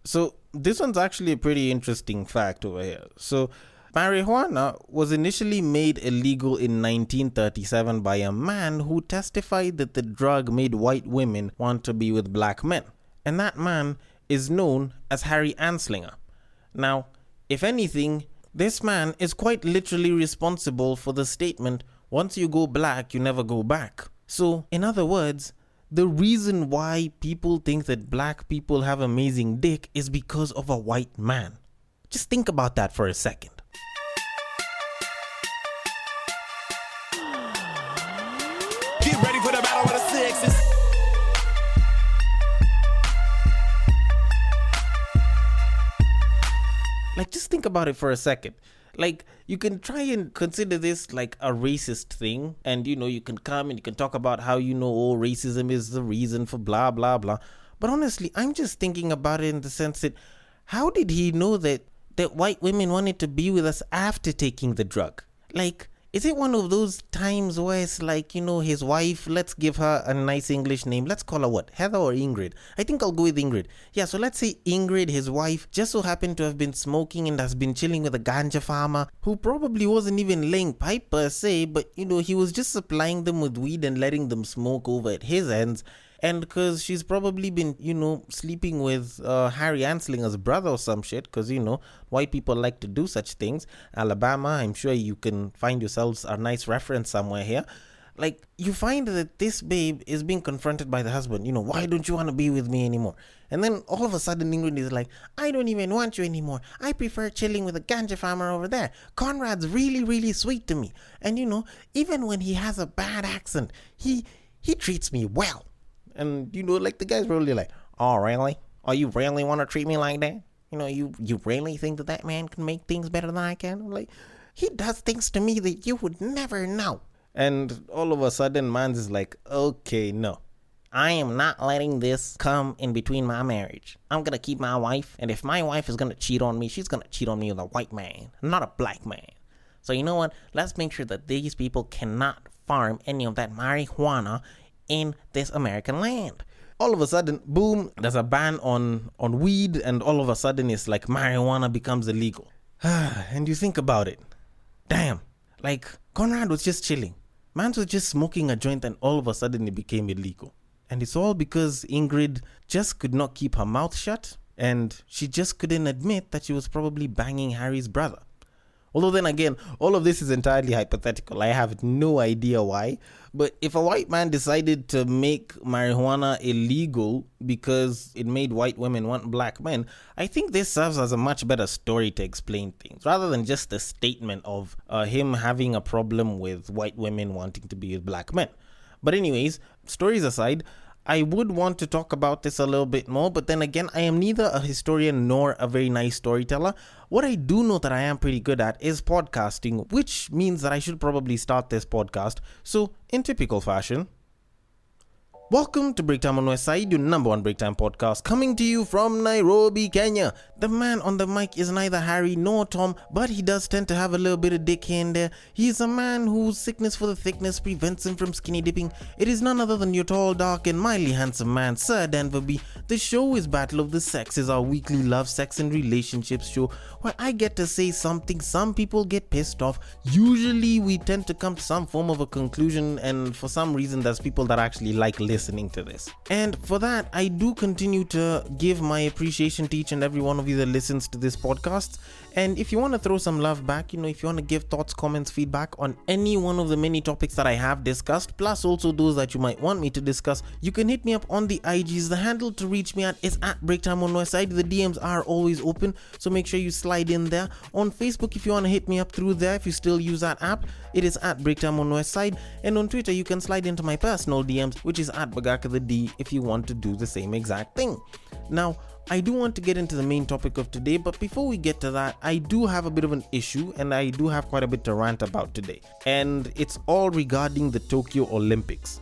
So this one's actually a pretty interesting fact over here. So marijuana was initially made illegal in 1937 by a man who testified that the drug made white women want to be with black men. And that man is known as Harry Anslinger. Now, if anything, this man is quite literally responsible for the statement, once you go black, you never go back. So, in other words, the reason why people think that black people have amazing dick is because of a white man. Just think about that for a second. Get ready for the battle of the sexes. Like, just think about it for a second. Like, you can try and consider this like a racist thing, and you can come and you can talk about how racism is the reason for blah blah blah. But honestly, I'm just thinking about it in the sense that how did he know that white women wanted to be with us after taking the drug? Like, is it one of those times where it's like, his wife, let's give her a nice English name. Let's call her what? Heather or Ingrid? I think I'll go with Ingrid. Yeah, so let's say Ingrid, his wife, just so happened to have been smoking and has been chilling with a ganja farmer who probably wasn't even laying pipe per se, but he was just supplying them with weed and letting them smoke over at his ends. And because she's probably been, sleeping with Harry Anslinger's brother or some shit, because, white people like to do such things. Alabama, I'm sure you can find yourselves a nice reference somewhere here. Like, you find that this babe is being confronted by the husband. Why don't you want to be with me anymore? And then all of a sudden Ingrid is like, I don't even want you anymore. I prefer chilling with a ganja farmer over there. Conrad's really, really sweet to me. And, even when he has a bad accent, he treats me well. And, like the guy's probably like, oh, really? Oh, you really want to treat me like that? You really think that man can make things better than I can? Like, he does things to me that you would never know. And all of a sudden, man's is like, okay, no. I am not letting this come in between my marriage. I'm going to keep my wife. And if my wife is going to cheat on me, she's going to cheat on me with a white man, not a black man. So you know what? Let's make sure that these people cannot farm any of that marijuana in this American land. All of a sudden, boom, there's a ban on weed, and all of a sudden it's like marijuana becomes illegal. And you think about it. Damn. Like, Conrad was just chilling. Man was just smoking a joint, and all of a sudden it became illegal. And it's all because Ingrid just could not keep her mouth shut, and she just couldn't admit that she was probably banging Harry's brother. Although then again, all of this is entirely hypothetical. I have no idea why. But if a white man decided to make marijuana illegal because it made white women want black men, I think this serves as a much better story to explain things, rather than just a statement of him having a problem with white women wanting to be with black men. But anyways, stories aside, I would want to talk about this a little bit more, but then again, I am neither a historian nor a very nice storyteller. What I do know that I am pretty good at is podcasting, which means that I should probably start this podcast. So, in typical fashion, welcome to Break Time on West Side, your number one break time podcast, coming to you from Nairobi, Kenya. The man on the mic is neither Harry nor Tom, but he does tend to have a little bit of dick here and there. He is a man whose sickness for the thickness prevents him from skinny dipping. It is none other than your tall, dark, and mildly handsome man, Sir Denver B. The show is Battle of the Sexes, our weekly love, sex, and relationships show, where I get to say something, some people get pissed off. Usually we tend to come to some form of a conclusion, and for some reason there's people that actually like listening to this. And for that, I do continue to give my appreciation to each and every one of you that listens to this podcast. And if you want to throw some love back, if you want to give thoughts, comments, feedback on any one of the many topics that I have discussed, plus also those that you might want me to discuss, you can hit me up on the IGs. The handle to reach me at is at Breaktime on Westside. The DMs are always open, so make sure you slide in there. On Facebook, if you want to hit me up through there, if you still use that app, it is at Breaktime on Westside. And on Twitter, you can slide into my personal DMs, which is at Bagaka the D, if you want to do the same exact thing. Now, I do want to get into the main topic of today, but before we get to that, I do have a bit of an issue, and I do have quite a bit to rant about today. And it's all regarding the Tokyo Olympics.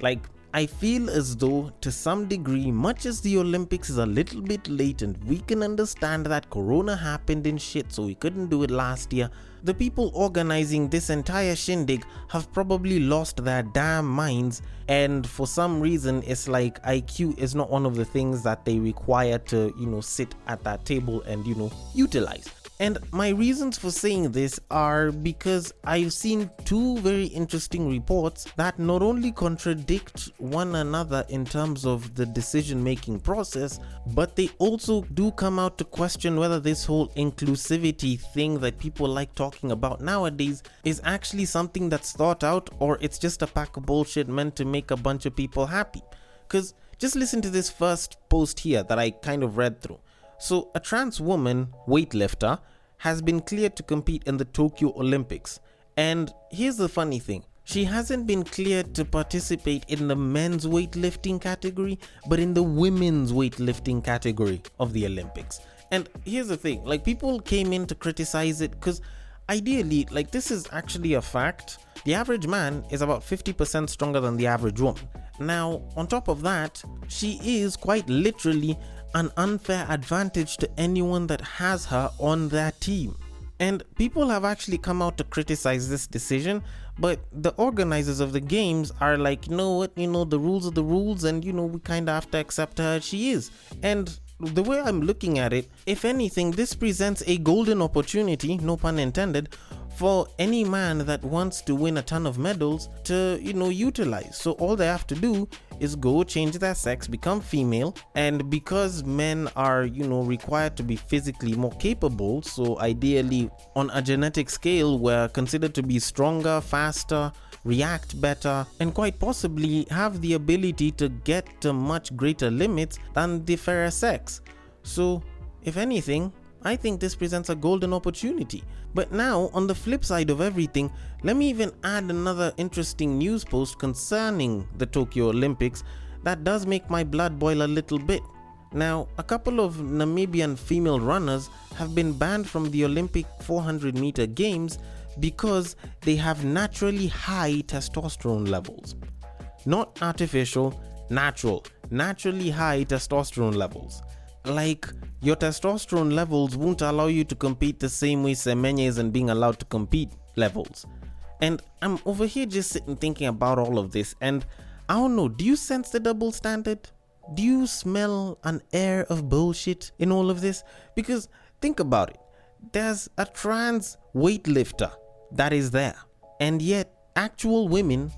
Like, I feel as though, to some degree, much as the Olympics is a little bit late and we can understand that Corona happened and shit, so we couldn't do it last year, the people organizing this entire shindig have probably lost their damn minds, and for some reason it's like IQ is not one of the things that they require to, sit at that table and, utilize. And my reasons for saying this are because I've seen two very interesting reports that not only contradict one another in terms of the decision-making process, but they also do come out to question whether this whole inclusivity thing that people like talking about nowadays is actually something that's thought out, or it's just a pack of bullshit meant to make a bunch of people happy. Because just listen to this first post here that I kind of read through. So, a trans woman weightlifter has been cleared to compete in the Tokyo Olympics. And here's the funny thing. She hasn't been cleared to participate in the men's weightlifting category, but in the women's weightlifting category of the Olympics. And here's the thing, people came in to criticize it because ideally, this is actually a fact. The average man is about 50% stronger than the average woman. Now, on top of that, she is quite literally an unfair advantage to anyone that has her on their team. And people have actually come out to criticize this decision, but the organizers of the games are like, you know what, the rules are the rules, and we kind of have to accept her as she is. And the way I'm looking at it, if anything, this presents a golden opportunity, no pun intended, for any man that wants to win a ton of medals to, utilize. So all they have to do is go change their sex, become female, and because men are, required to be physically more capable, so ideally on a genetic scale we're considered to be stronger, faster, react better, and quite possibly have the ability to get to much greater limits than the fairer sex. So if anything, I think this presents a golden opportunity. But now, on the flip side of everything, let me even add another interesting news post concerning the Tokyo Olympics that does make my blood boil a little bit. Now, a couple of Namibian female runners have been banned from the Olympic 400-meter games because they have naturally high testosterone levels. Not artificial, natural, naturally high testosterone levels. Your testosterone levels won't allow you to compete the same way Semenya isn't being allowed to compete levels. And I'm over here just sitting thinking about all of this, and I don't know, do you sense the double standard? Do you smell an air of bullshit in all of this? Because think about it, there's a trans weightlifter that is there, and yet actual women,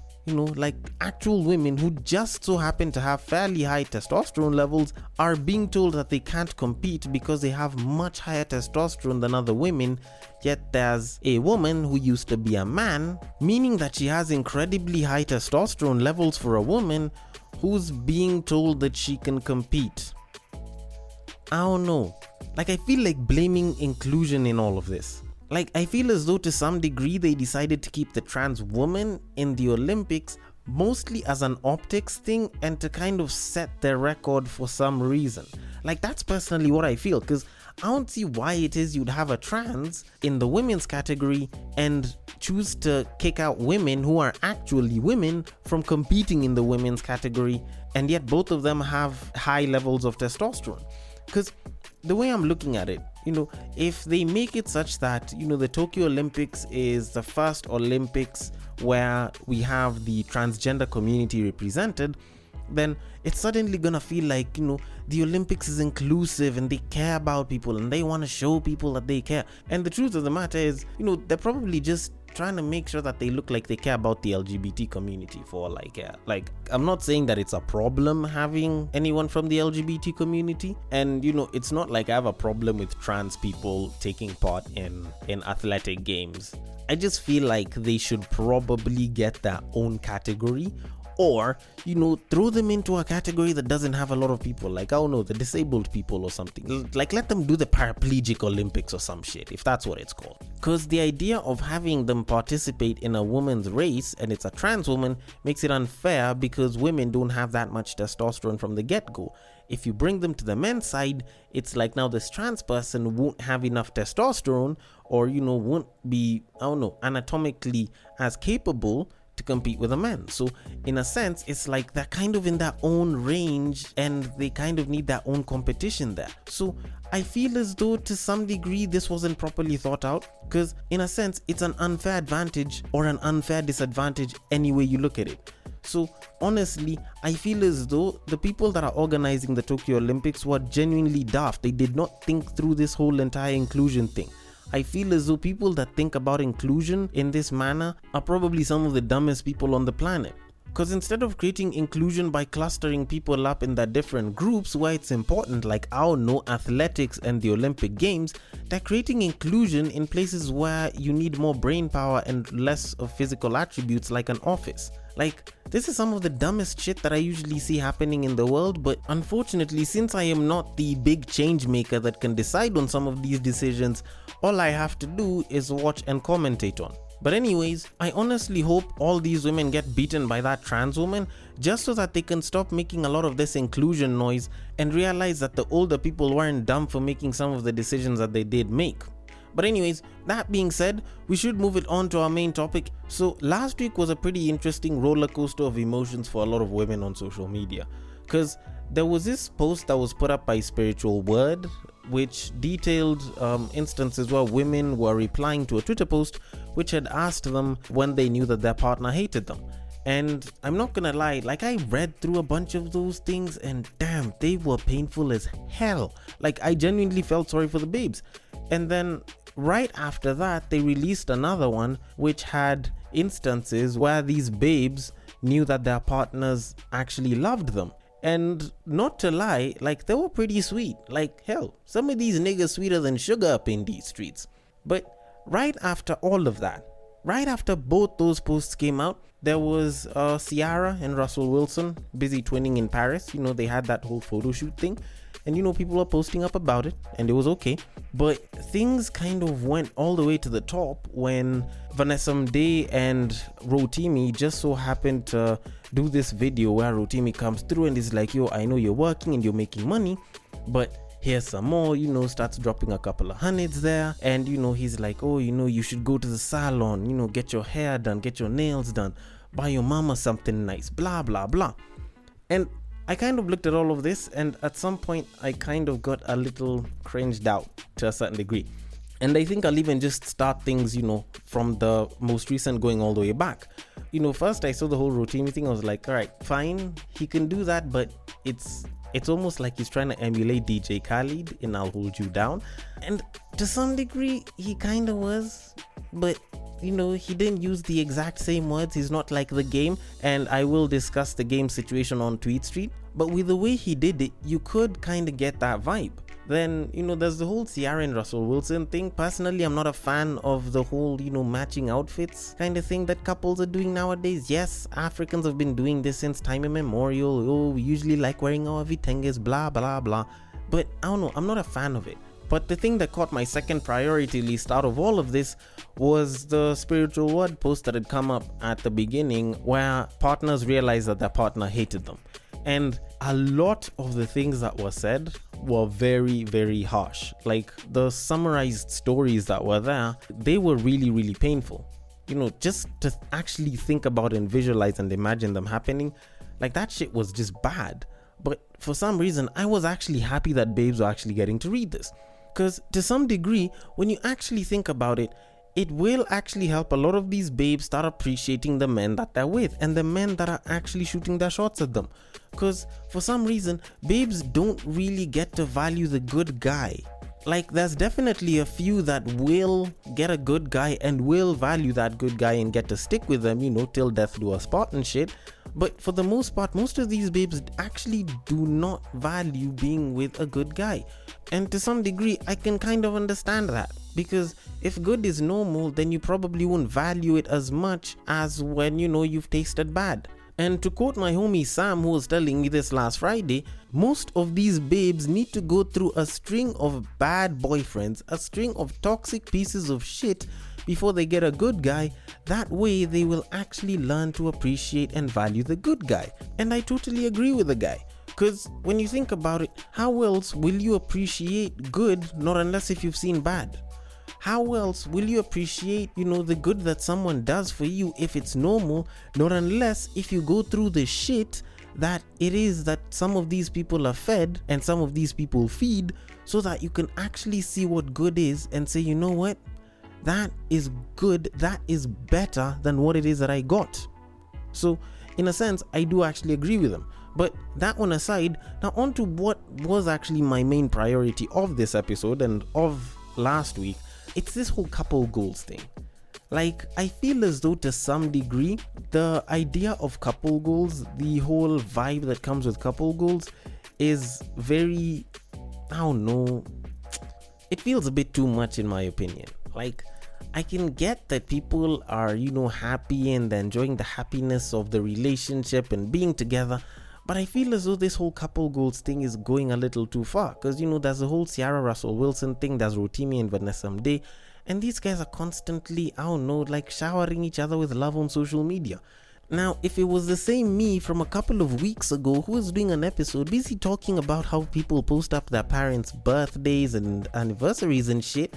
actual women who just so happen to have fairly high testosterone levels are being told that they can't compete because they have much higher testosterone than other women. Yet there's a woman who used to be a man, meaning that she has incredibly high testosterone levels for a woman, who's being told that she can compete. I don't know. I feel like blaming inclusion in all of this. I feel as though to some degree they decided to keep the trans woman in the Olympics mostly as an optics thing and to kind of set their record for some reason. That's personally what I feel, because I don't see why it is you'd have a trans in the women's category and choose to kick out women who are actually women from competing in the women's category, and yet both of them have high levels of testosterone. Because the way I'm looking at it, if they make it such that, the Tokyo Olympics is the first Olympics where we have the transgender community represented, then it's suddenly gonna feel like, the Olympics is inclusive and they care about people and they want to show people that they care. And the truth of the matter is, they're probably just trying to make sure that they look like they care about the LGBT community for I'm not saying that it's a problem having anyone from the LGBT community, and it's not like I have a problem with trans people taking part in athletic games. I just feel like they should probably get their own category, or throw them into a category that doesn't have a lot of people, I don't know, the disabled people or something. Let them do the paraplegic Olympics or some shit, if that's what it's called. Because the idea of having them participate in a woman's race and it's a trans woman makes it unfair, because women don't have that much testosterone from the get-go. If you bring them to the men's side, it's like now this trans person won't have enough testosterone, or won't be, anatomically as capable to compete with the men. So in a sense, it's like they're kind of in their own range and they kind of need their own competition there. So I feel as though to some degree this wasn't properly thought out, because in a sense it's an unfair advantage or an unfair disadvantage any way you look at it. So honestly, I feel as though the people that are organizing the Tokyo Olympics were genuinely daft. They did not think through this whole entire inclusion thing. I feel as though people that think about inclusion in this manner are probably some of the dumbest people on the planet. Because instead of creating inclusion by clustering people up in their different groups where it's important, like athletics and the Olympic Games, they're creating inclusion in places where you need more brain power and less of physical attributes, like an office. Like, this is some of the dumbest shit that I usually see happening in the world, but unfortunately, since I am not the big change maker that can decide on some of these decisions, all I have to do is watch and commentate on. But anyways, I honestly hope all these women get beaten by that trans woman just so that they can stop making a lot of this inclusion noise and realize that the older people weren't dumb for making some of the decisions that they did make. But anyways, that being said, we should move it on to our main topic. So last week was a pretty interesting roller coaster of emotions for a lot of women on social media, because there was this post that was put up by Spiritual Word, which detailed instances where women were replying to a Twitter post which had asked them when they knew that their partner hated them. And I'm not gonna lie, like, I read through a bunch of those things and damn, they were painful as hell. Like, I genuinely felt sorry for the babes. And then right after that, they released another one which had instances where these babes knew that their partners actually loved them. And not to lie, like, they were pretty sweet. Like, hell, some of these niggas sweeter than sugar up in these streets. But right after all of that, right after both those posts came out, there was Ciara and Russell Wilson busy twinning in Paris. You know, they had that whole photo shoot thing. And, you know, people were posting up about it and it was okay. But things kind of went all the way to the top when Vanessa Mdee and Rotimi just so happened to do this video where Rotimi comes through and is like, yo, I know you're working and you're making money, but here's some more, you know, starts dropping a couple of hundreds there. And, you know, he's like, oh, you know, you should go to the salon, you know, get your hair done, get your nails done, buy your mama something nice, blah, blah, blah. And I kind of looked at all of this, and at some point I kind of got a little cringed out to a certain degree. And I think I'll even just start things, you know, from the most recent going all the way back. You know, first I saw the whole Rotimi thing. I was like, all right, fine, he can do that, but it's almost like he's trying to emulate DJ Khaled in I'll Hold You Down. And to some degree, he kind of was, but you know, he didn't use the exact same words. He's not like The Game, and I will discuss The Game situation on Tweet Street. But with the way he did it, you could kind of get that vibe. Then, you know, there's the whole Ciara and Russell Wilson thing. Personally, I'm not a fan of the whole, you know, matching outfits kind of thing that couples are doing nowadays. Yes, Africans have been doing this since time immemorial. Oh, we usually like wearing our vitenges, blah, blah, blah. But I don't know, I'm not a fan of it. But the thing that caught my second priority list out of all of this was the Spiritual Word post that had come up at the beginning where partners realized that their partner hated them. And a lot of the things that were said were very, very harsh. Like, the summarized stories that were there, they were really, really painful. You know, just to actually think about and visualize and imagine them happening, like, that shit was just bad. But for some reason, I was actually happy that babes were actually getting to read this. Because to some degree, when you actually think about it, it will actually help a lot of these babes start appreciating the men that they're with and the men that are actually shooting their shots at them. Because for some reason, babes don't really get to value the good guy. Like, there's definitely a few that will get a good guy and will value that good guy and get to stick with them, you know, till death do us part and shit. But for the most part, most of these babes actually do not value being with a good guy. And to some degree, I can kind of understand that. Because if good is normal, then you probably won't value it as much as when, you know, you've tasted bad. And to quote my homie Sam, who was telling me this last Friday, most of these babes need to go through a string of bad boyfriends, a string of toxic pieces of shit before they get a good guy. That way they will actually learn to appreciate and value the good guy. And I totally agree with the guy. Because when you think about it, how else will you appreciate good, not unless if you've seen bad? how else will you appreciate, the good that someone does for you if it's normal, not unless if you go through the shit that it is that some of these people are fed and some of these people feed, so that you can actually see what good is and say, you know what, that is good, that is better than what it is that I got. So in a sense, I do actually agree with them. But that one aside, now on to what was actually my main priority of this episode and of last week. It's this whole couple goals thing. Like, I feel as though to some degree, the idea of couple goals, the whole vibe that comes with couple goals is very, I don't know, it feels a bit too much in my opinion. Like, I can get that people are, happy and enjoying the happiness of the relationship and being together. But I feel as though this whole couple goals thing is going a little too far. Because, there's the whole Ciara Russell Wilson thing, there's Rotimi and Vanessa Mdee. And these guys are constantly, showering each other with love on social media. Now, if it was the same me from a couple of weeks ago who was doing an episode busy talking about how people post up their parents' birthdays and anniversaries and shit,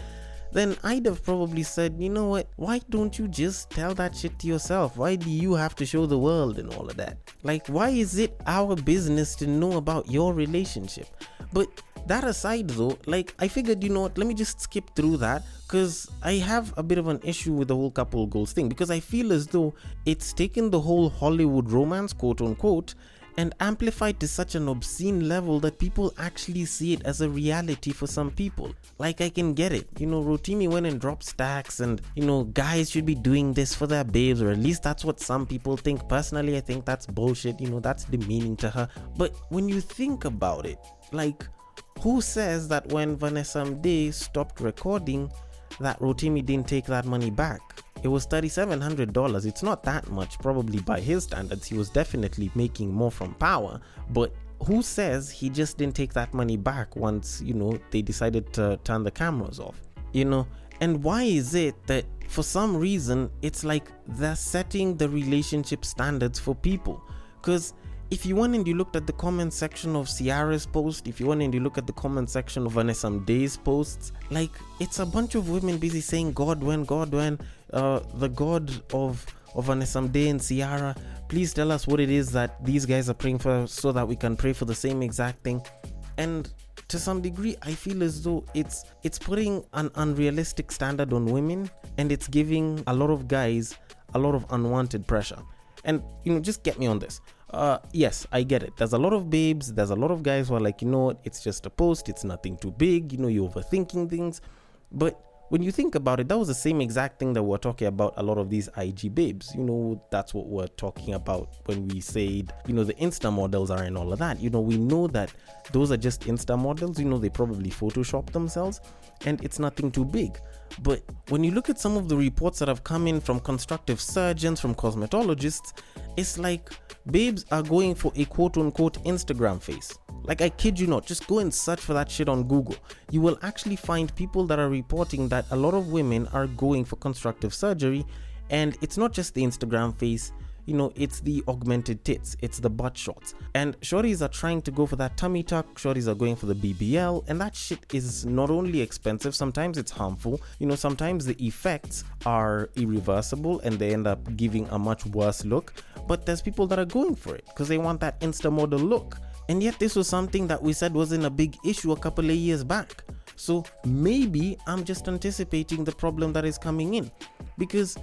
then I'd have probably said, you know what, why don't you just tell that shit to yourself? Why do you have to show the world and all of that? Like, why is it our business to know about your relationship? But that aside though, I figured, let me just skip through that, because I have a bit of an issue with the whole couple goals thing, because I feel as though it's taken the whole Hollywood romance, quote unquote, and amplified to such an obscene level that people actually see it as a reality for some people. I can get it. Rotimi went and dropped stacks and, guys should be doing this for their babes, or at least that's what some people think. Personally, I think that's bullshit. That's demeaning to her. But when you think about it, who says that when Vanessa Mdee stopped recording that Rotimi didn't take that money back? It was $3,700. It's not that much, probably by his standards. He was definitely making more from Power, but who says he just didn't take that money back once, they decided to turn the cameras off, And why is it that for some reason it's like they're setting the relationship standards for people? Because if you went and you looked at the comment section of Ciara's post, if you went and you look at the comment section of Vanessa Mdee's posts, it's a bunch of women busy saying God when, the God of Vanessa Mdee and Ciara, please tell us what it is that these guys are praying for so that we can pray for the same exact thing. And to some degree, I feel as though it's putting an unrealistic standard on women, and it's giving a lot of guys a lot of unwanted pressure. And, just get me on this. Yes, I get it. There's a lot of babes, there's a lot of guys who are like, it's just a post, it's nothing too big, you're overthinking things. But when you think about it, that was the same exact thing that we're talking about a lot of these IG babes. That's what we're talking about when we said, the Insta models are and all of that. We know that those are just Insta models. They probably Photoshop themselves and it's nothing too big. But when you look at some of the reports that have come in from constructive surgeons, from cosmetologists, it's like babes are going for a quote unquote Instagram face. I kid you not, just go and search for that shit on Google. You will actually find people that are reporting that a lot of women are going for constructive surgery, and it's not just the Instagram face, it's the augmented tits, it's the butt shots. And shorties are trying to go for that tummy tuck, shorties are going for the BBL, and that shit is not only expensive, sometimes it's harmful. Sometimes the effects are irreversible and they end up giving a much worse look. But there's people that are going for it because they want that Insta model look. And yet this was something that we said wasn't a big issue a couple of years back. So maybe I'm just anticipating the problem that is coming in. Because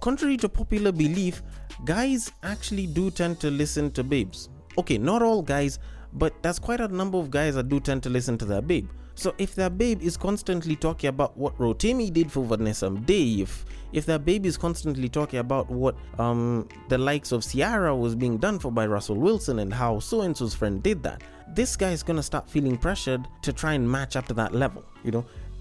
contrary to popular belief, guys actually do tend to listen to babes. Okay, not all guys, but there's quite a number of guys that do tend to listen to their babe. So if their babe is constantly talking about what Rotimi did for Vanessa Mdee, if their babe is constantly talking about what the likes of Ciara was being done for by Russell Wilson and how so-and-so's friend did that, this guy is going to start feeling pressured to try and match up to that level.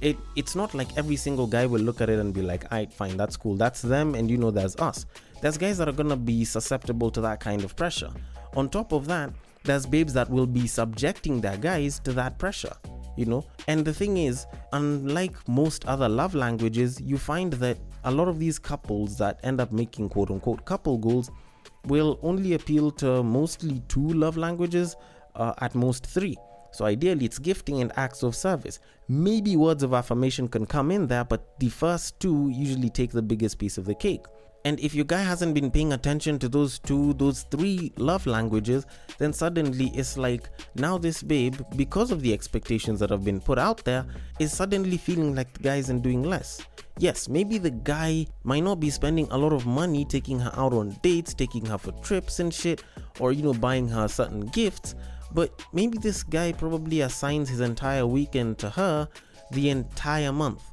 It's not like every single guy will look at it and be like, alright, fine, that's cool, that's them, and there's us. There's guys that are going to be susceptible to that kind of pressure. On top of that, there's babes that will be subjecting their guys to that pressure. And the thing is, unlike most other love languages, you find that a lot of these couples that end up making quote unquote couple goals will only appeal to mostly 2 love languages, at most 3. So ideally, it's gifting and acts of service. Maybe words of affirmation can come in there, but the first two usually take the biggest piece of the cake. And if your guy hasn't been paying attention to those three love languages, then suddenly it's like now this babe, because of the expectations that have been put out there, is suddenly feeling like the guy isn't doing less. Yes, maybe the guy might not be spending a lot of money taking her out on dates, taking her for trips and shit, or buying her certain gifts, but maybe this guy probably assigns his entire weekend to her the entire month.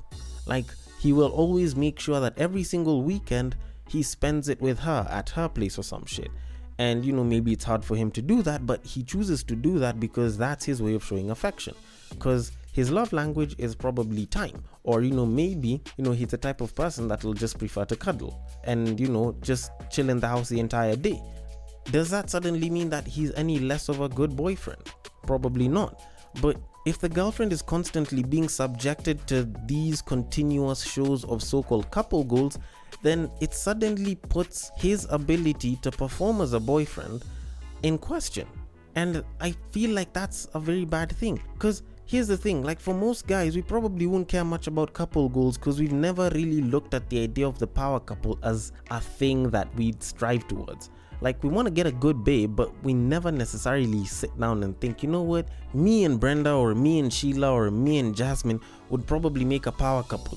Like, he will always make sure that every single weekend he spends it with her at her place or some shit. And maybe it's hard for him to do that, but he chooses to do that because that's his way of showing affection. Because his love language is probably time. Or maybe he's the type of person that will just prefer to cuddle and just chill in the house the entire day. Does that suddenly mean that he's any less of a good boyfriend? Probably not. But if the girlfriend is constantly being subjected to these continuous shows of so-called couple goals, then it suddenly puts his ability to perform as a boyfriend in question. And I feel like that's a very bad thing. Because here's the thing, like for most guys, we probably won't care much about couple goals because we've never really looked at the idea of the power couple as a thing that we'd strive towards. Like, we want to get a good babe, but we never necessarily sit down and think, you know what, me and Brenda or me and Sheila or me and Jasmine would probably make a power couple.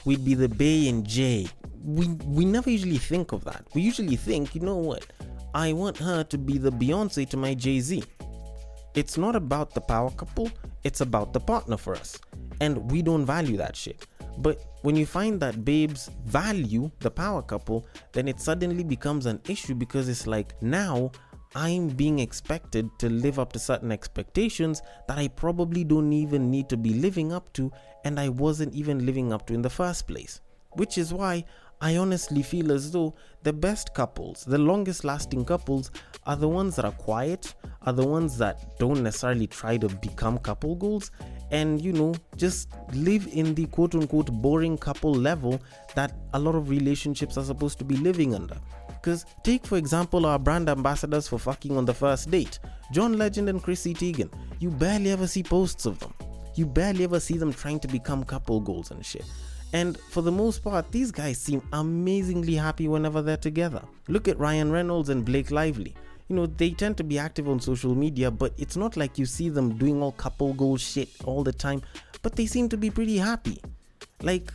We'd be the Bay and Jay. We never usually think of that. We usually think, you know what, I want her to be the Beyonce to my Jay-Z. It's not about the power couple, it's about the partner for us. And we don't value that shit. But when you find that babes value the power couple, then it suddenly becomes an issue because it's like, now I'm being expected to live up to certain expectations that I probably don't even need to be living up to, and I wasn't even living up to in the first place. Which is why I honestly feel as though the best couples, the longest lasting couples, are the ones that are quiet, are the ones that don't necessarily try to become couple goals, and just live in the quote unquote boring couple level that a lot of relationships are supposed to be living under. Because take for example our brand ambassadors for fucking on the first date, John Legend and Chrissy Teigen. You barely ever see posts of them. You barely ever see them trying to become couple goals and shit. And for the most part, these guys seem amazingly happy whenever they're together. Look at Ryan Reynolds and Blake Lively. They tend to be active on social media, but it's not like you see them doing all couple goal shit all the time, but they seem to be pretty happy. Like,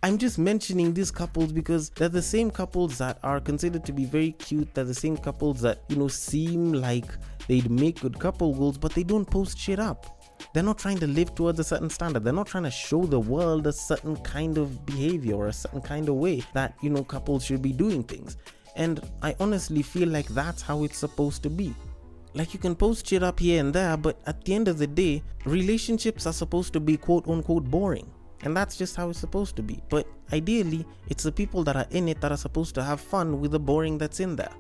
I'm just mentioning these couples because they're the same couples that are considered to be very cute. They're the same couples that, seem like they'd make good couple goals, but they don't post shit up. They're not trying to live towards a certain standard. They're not trying to show the world a certain kind of behavior or a certain kind of way that, couples should be doing things. And I honestly feel like that's how it's supposed to be. Like, you can post shit up here and there, but at the end of the day, relationships are supposed to be quote unquote boring. And that's just how it's supposed to be. But ideally, it's the people that are in it that are supposed to have fun with the boring that's in there.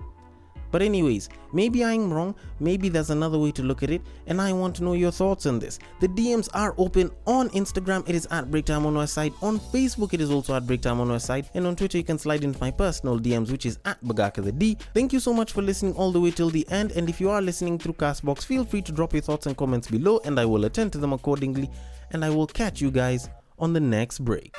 But anyways, maybe I'm wrong, maybe there's another way to look at it, and I want to know your thoughts on this. The DMs are open on Instagram, it is at Breaktime on our side. On Facebook, it is also at Breaktime on our side. And on Twitter, you can slide into my personal DMs, which is at Bagaka the D. Thank you so much for listening all the way till the end. And if you are listening through Castbox, feel free to drop your thoughts and comments below, and I will attend to them accordingly. And I will catch you guys on the next break.